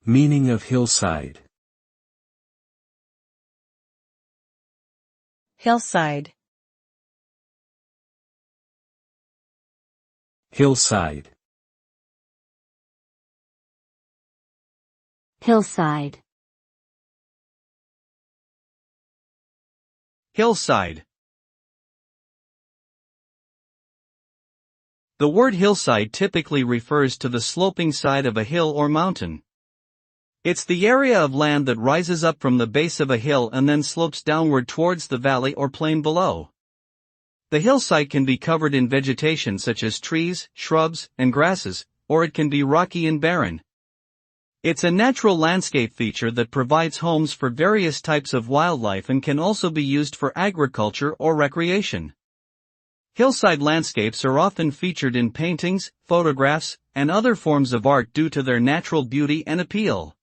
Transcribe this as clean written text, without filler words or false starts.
Meaning of hillside. Hillside. Hillside. Hillside. Hillside. The word hillside typically refers to the sloping side of a hill or mountain. It's the area of land that rises up from the base of a hill and then slopes downward towards the valley or plain below. The hillside can be covered in vegetation such as trees, shrubs, and grasses, or it can be rocky and barren. It's a natural landscape feature that provides homes for various types of wildlife and can also be used for agriculture or recreation. Hillside landscapes are often featured in paintings, photographs, and other forms of art due to their natural beauty and appeal.